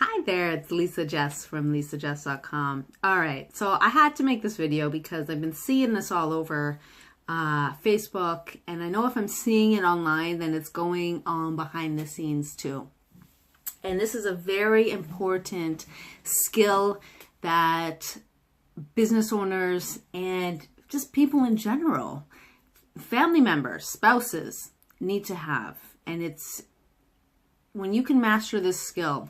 Hi there, it's Lisa Jess from lisajess.com. Alright, so I had to make this video because I've been seeing this all over Facebook, and I know if I'm seeing it online, then it's going on behind the scenes too. And this is a very important skill that business owners and just people in general, family members, spouses, need to have. And it's when you can master this skill,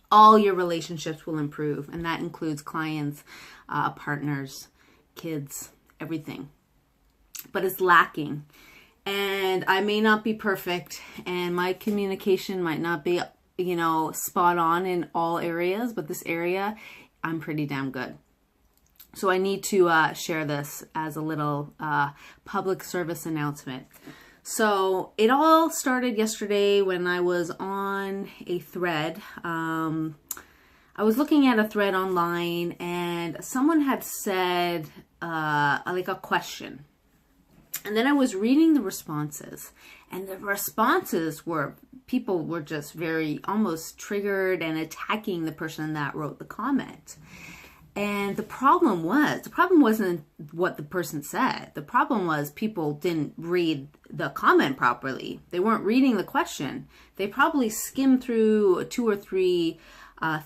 all your relationships will improve, and that includes clients, partners, kids, everything. But it's lacking, and I may not be perfect, and my communication might not be, spot on in all areas, but this area, I'm pretty damn good. So I need to share this as a little public service announcement. So it all started yesterday when I was on a thread. I was looking at a thread online, and someone had said like a question. And then I was reading the responses, and the responses were, people were just very almost triggered and attacking the person that wrote the comment. And the problem wasn't what the person said. The problem was people didn't read the comment properly. They weren't reading the question. They probably skimmed through 2 or 3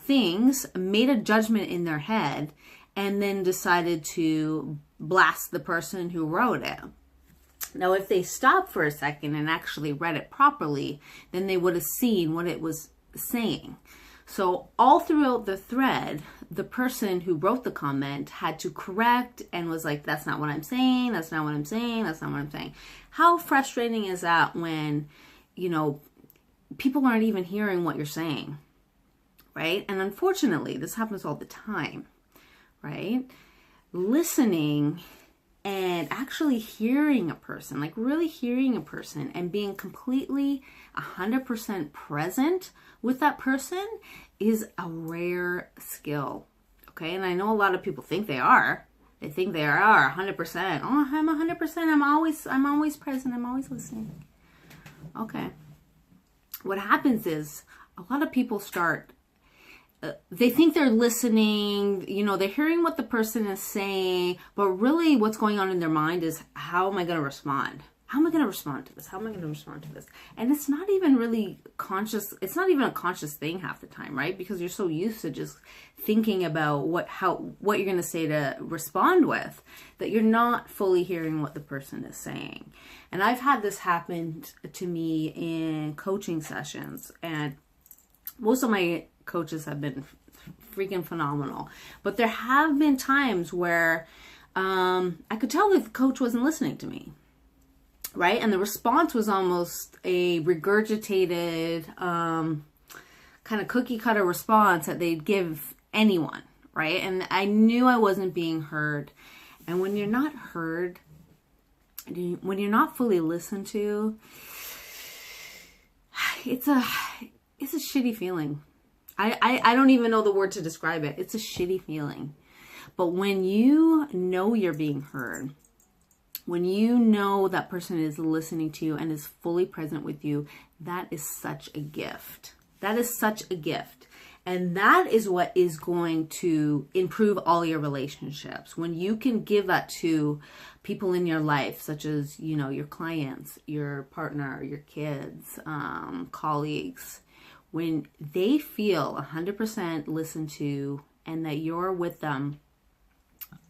things, made a judgment in their head, and then decided to blast the person who wrote it. Now, if they stopped for a second and actually read it properly, then they would have seen what it was saying. So all throughout the thread, the person who wrote the comment had to correct and was like, that's not what I'm saying, that's not what I'm saying, that's not what I'm saying. How frustrating is that when, people aren't even hearing what you're saying, right? And unfortunately, this happens all the time, right? Listening and actually hearing a person, like really hearing a person and being completely 100% present with that person is a rare skill. Okay. And I know a lot of people think they are. They think they are 100%. Oh, I'm 100%. I'm always present. I'm always listening. Okay. What happens is a lot of people start, they think they're listening, they're hearing what the person is saying, but really what's going on in their mind is, how am I going to respond? How am I going to respond to this? How am I going to respond to this? And it's not even really conscious. It's not even a conscious thing half the time, right? Because you're so used to just thinking about what you're going to say to respond with, that you're not fully hearing what the person is saying. And I've had this happen to me in coaching sessions, and most of my coaches have been freaking phenomenal. But there have been times where I could tell that the coach wasn't listening to me. Right? And the response was almost a regurgitated, kind of cookie cutter response that they'd give anyone. Right? And I knew I wasn't being heard. And when you're not heard, when you're not fully listened to, it's a shitty feeling. I don't even know the word to describe it. It's a shitty feeling. But when you know you're being heard, when you know that person is listening to you and is fully present with you, that is such a gift. That is such a gift. And that is what is going to improve all your relationships. When you can give that to people in your life, such as, your clients, your partner, your kids, colleagues, when they feel 100% listened to and that you're with them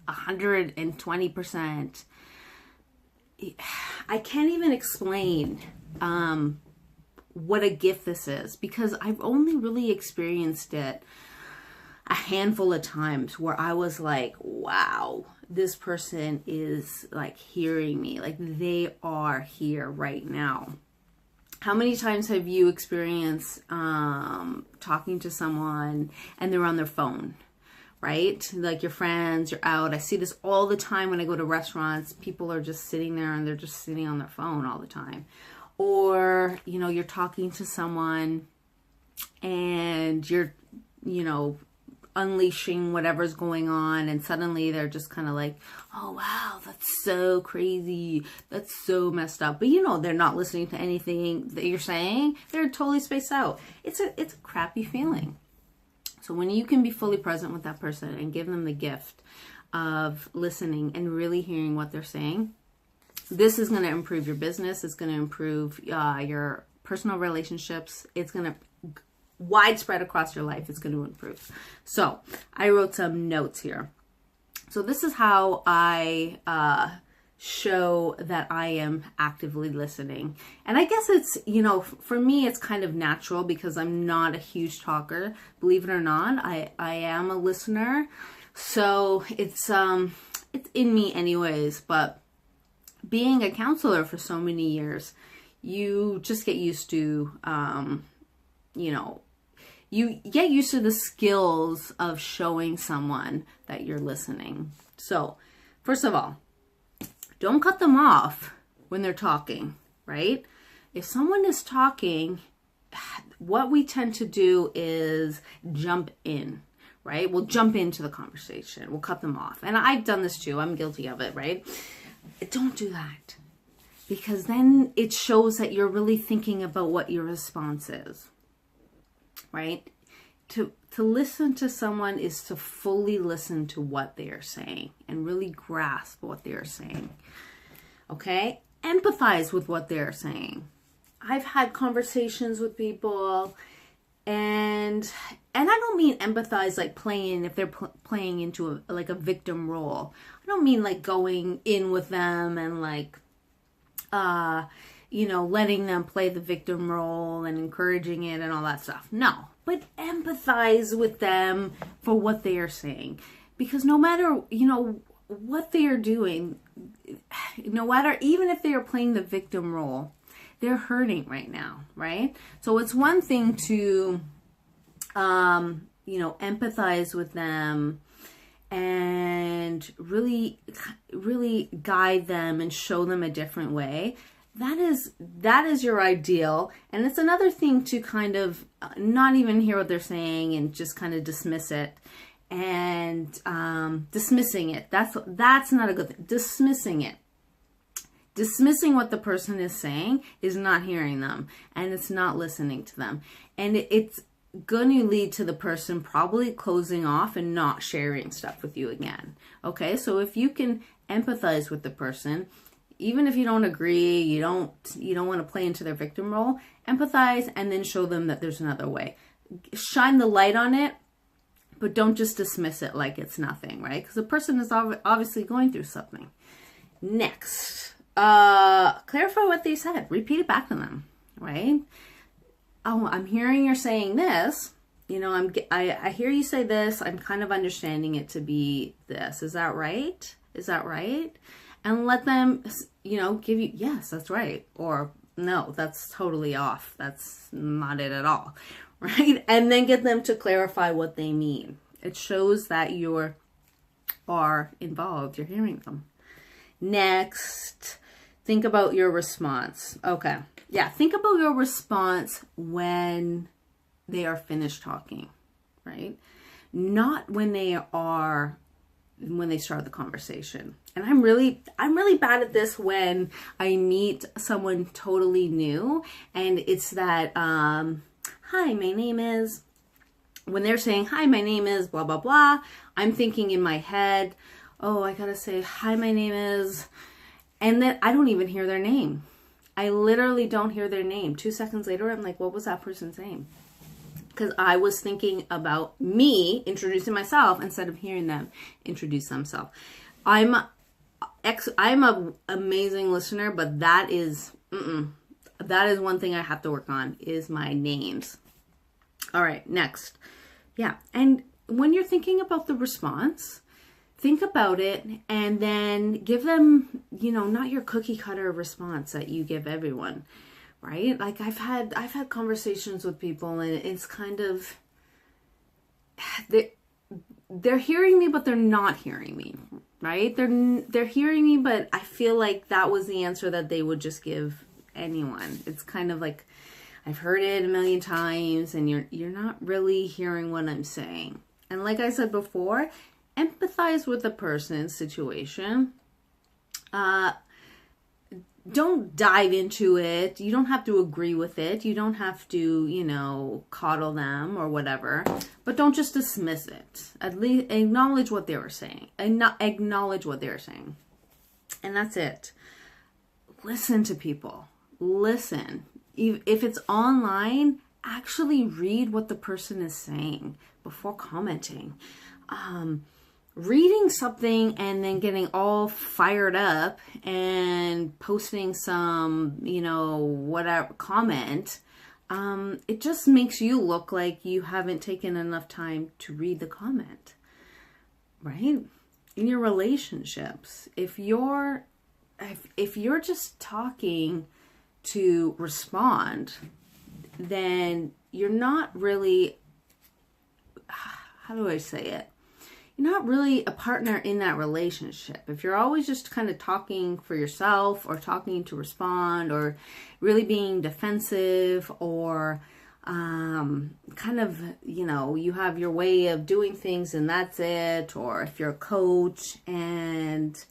120%, I can't even explain what a gift this is, because I've only really experienced it a handful of times where I was like, wow, this person is like hearing me, like they are here right now. How many times have you experienced talking to someone and they're on their phone? Right? Like your friends, you're out. I see this all the time when I go to restaurants. People are just sitting there and they're just sitting on their phone all the time. Or, you're talking to someone and you're, unleashing whatever's going on, and suddenly they're just kind of like, oh wow, that's so crazy, that's so messed up, but you know they're not listening to anything that you're saying. They're totally spaced out. It's a crappy feeling. So when you can be fully present with that person and give them the gift of listening and really hearing what they're saying, this is going to improve your business. It's going to improve your personal relationships. It's going to widespread across your life. It's going to improve. So I wrote some notes here. So this is how I show that I am actively listening. And I guess it's, you know, for me, it's kind of natural because I'm not a huge talker. Believe it or not, I am a listener. So it's in me anyways. But being a counselor for so many years, you just get used to, you know, you get used to the skills of showing someone that you're listening. So first of all, don't cut them off when they're talking, right? If someone is talking, what we tend to do is jump in, right? We'll jump into the conversation. We'll cut them off. And I've done this too. I'm guilty of it, right? Don't do that, because then it shows that you're really thinking about what your response is, right? To listen to someone is to fully listen to what they are saying and really grasp what they are saying. Okay? Empathize with what they're saying. I've had conversations with people, and I don't mean empathize like playing, if they're playing into a victim role. I don't mean like going in with them and like you know, letting them play the victim role and encouraging it and all that stuff. No, but empathize with them for what they are saying. Because no matter, you know, what they are doing, no matter, even if they are playing the victim role, they're hurting right now, right? So it's one thing to, you know, empathize with them and really guide them and show them a different way. That is your ideal. And it's another thing to kind of not even hear what they're saying and just kind of dismiss it. And dismissing it, that's not a good thing. Dismissing what the person is saying is not hearing them, and it's not listening to them. And it's going to lead to the person probably closing off and not sharing stuff with you again. Okay, so if you can empathize with the person, even if you don't agree, you don't want to play into their victim role, empathize and then show them that there's another way. Shine the light on it, but don't just dismiss it like it's nothing, right? Because the person is obviously going through something. Next, clarify what they said. Repeat it back to them, right? Oh, I'm hearing you're saying this. You know, I hear you say this. I'm kind of understanding it to be this. Is that right? Is that right? And let them, you know, give you, yes, that's right. Or no, that's totally off. That's not it at all. Right? And then get them to clarify what they mean. It shows that you are involved. You're hearing them. Next, think about your response. Okay. Yeah, think about your response when they are finished talking, right? Not when they start the conversation. And I'm really bad at this when I meet someone totally new, and it's that hi, my name is, when they're saying, hi, my name is blah, blah, blah, I'm thinking in my head, oh, I gotta say, hi, my name is, and then I don't even hear their name. I literally don't hear their name. 2 seconds later, I'm like, what was that person's name? Because I was thinking about me introducing myself instead of hearing them introduce themselves. I'm a amazing listener, but that is one thing I have to work on, is my names. All right, next. Yeah, and when you're thinking about the response, think about it and then give them, you know, not your cookie cutter response that you give everyone, right? Like I've had conversations with people, and it's kind of, they're hearing me, but they're not hearing me, right? They're hearing me, but I feel like that was the answer that they would just give anyone. It's kind of like, I've heard it a million times, and you're not really hearing what I'm saying. And like I said before, empathize with the person's situation. don't dive into it. You don't have to agree with it. You don't have to, you know, coddle them or whatever. But don't just dismiss it. At least acknowledge what they were saying. Acknowledge what they were saying. And that's it. Listen to people. Listen. If it's online, actually read what the person is saying before commenting. Reading something and then getting all fired up and posting some, you know, whatever comment, it just makes you look like you haven't taken enough time to read the comment, right? In your relationships, if you're just talking to respond, then you're not really, how do I say it? You're not really a partner in that relationship. If you're always just kind of talking for yourself or talking to respond or really being defensive or kind of, you know, you have your way of doing things and that's it. Or if you're a coach and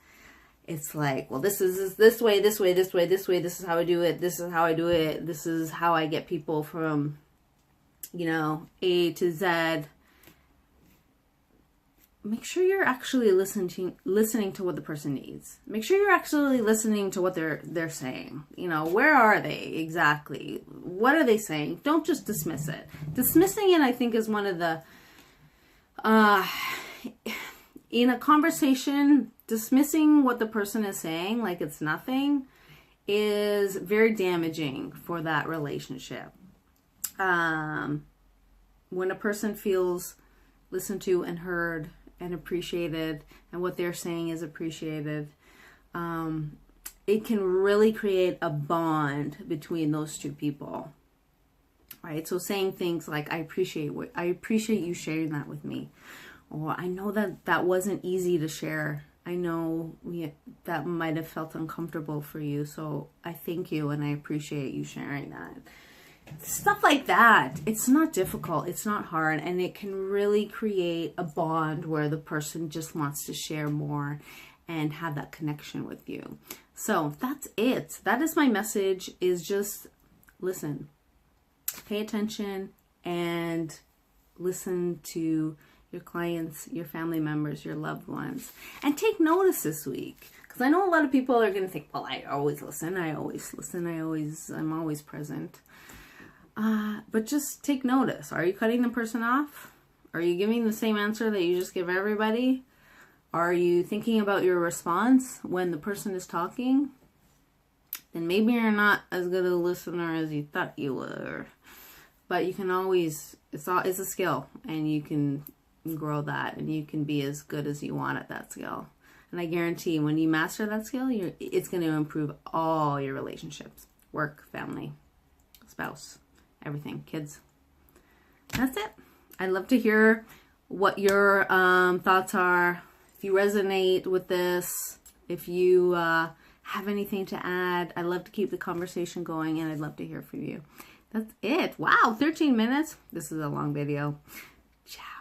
it's like, well, this is this way, this way, this way, this way. This is how I do it. This is how I do it. This is how I get people from, you know, A to Z. Make sure you're actually listening to what the person needs. Make sure you're actually listening to what they're saying. You know, where are they exactly? What are they saying? Don't just dismiss it. Dismissing it, I think, is one of the in a conversation, dismissing what the person is saying like it's nothing is very damaging for that relationship. When a person feels listened to and heard and appreciated, and what they're saying is appreciated, it can really create a bond between those two people, right? So saying things like, I appreciate you sharing that with me, or I know that wasn't easy to share. I know that might have felt uncomfortable for you, so I thank you and I appreciate you sharing that. Stuff like that. It's not difficult. It's not hard. And it can really create a bond where the person just wants to share more and have that connection with you. So that's it. That is my message, is just listen. Pay attention and listen to your clients, your family members, your loved ones. And take notice this week. Because I know a lot of people are going to think, well, I always listen. I'm always present. But just take notice. Are you cutting the person off? Are you giving the same answer that you just give everybody? Are you thinking about your response when the person is talking? Then maybe you're not as good a listener as you thought you were. But you can always, it's a skill, and you can grow that, and you can be as good as you want at that skill. And I guarantee when you master that skill, it's going to improve all your relationships. Work, family, spouse, everything, kids. That's it. I'd love to hear what your thoughts are. If you resonate with this, if you have anything to add, I'd love to keep the conversation going, and I'd love to hear from you. That's it. Wow, 13 minutes. This is a long video. Ciao.